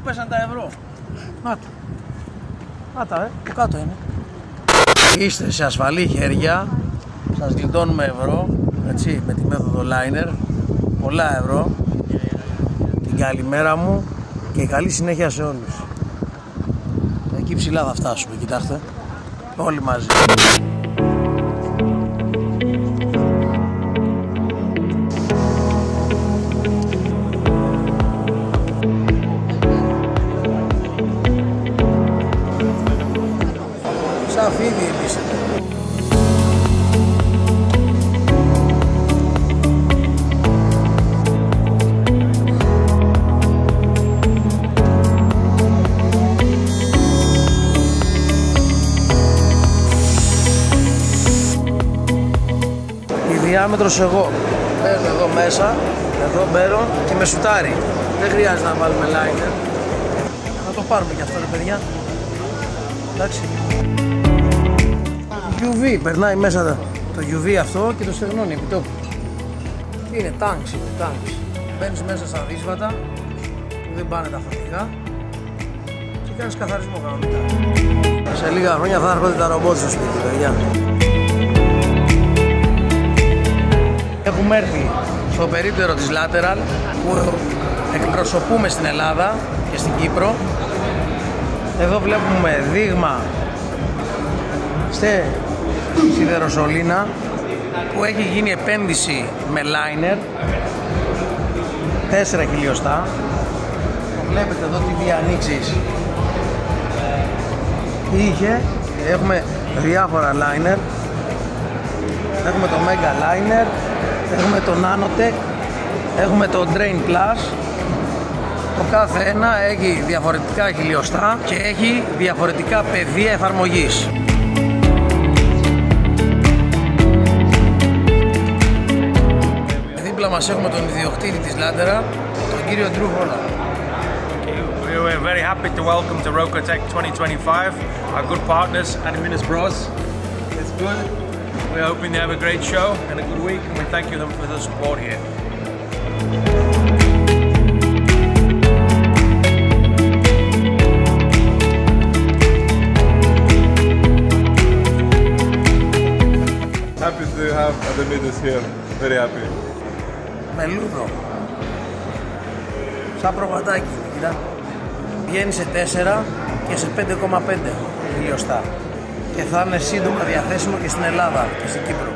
πέσαν τα ευρώ. Άτα, που κάτω είναι. Είστε σε ασφαλή χέρια. Σας γλιτώνουμε ευρώ, έτσι, με τη μέθοδο Liner. Πολλά ευρώ. Την καλημέρα μου και καλή συνέχεια σε όλους. Εκεί ψηλά θα φτάσουμε, κοιτάξτε. Όλοι μαζί. Σαν φίδι εμείς. Διάμετρος εγώ μπαίνω εδώ μέσα, εδώ μπαίνω και με σουτάρει. Δεν χρειάζεται να βάλουμε liner. Να το πάρουμε και αυτό, ρε παιδιά. Εντάξει. UV, περνάει μέσα το UV αυτό και το στεγνώνει επί τόπου. Τι είναι, tanks είναι, tanks. Μπαίνεις μέσα στα δύσβατα που δεν πάνε τα φορτηγά και κάνεις καθαρισμό κανονικά. Σε λίγα χρόνια θα έρχονται τα ρομπότ στο σπίτι, παιδιά. Έχουμε έρθει στο περίπτερο της Lateral που εκπροσωπούμε στην Ελλάδα και στην Κύπρο. Εδώ βλέπουμε δείγμα στη σιδεροσωλήνα που έχει γίνει επένδυση με liner 4 χιλιοστά. Βλέπετε εδώ τι διανοίξεις είχε. Έχουμε διάφορα liner. Έχουμε το Mega Liner, έχουμε το Nanotech, έχουμε το Drain Plus. Το κάθε ένα έχει διαφορετικά χιλιοστά και έχει διαφορετικά πεδία εφαρμογής. Δίπλα μας έχουμε τον ιδιοκτήτη της Lateral, τον κύριο Drew Holland. We were very happy to welcome to Rokotech 2025 our good partners, Animinus Bros. It's good. We're hoping they have a great show and a good week, and we thank them for the support here. Happy to have Animinus here. Very happy. Μελούδο. Σαν προβατάκι, κοίτα. Βγαίνει σε 4 και σε 5,5 χιλιοστά. Και θα είναι σύντομα διαθέσιμο και στην Ελλάδα και στην Κύπρο.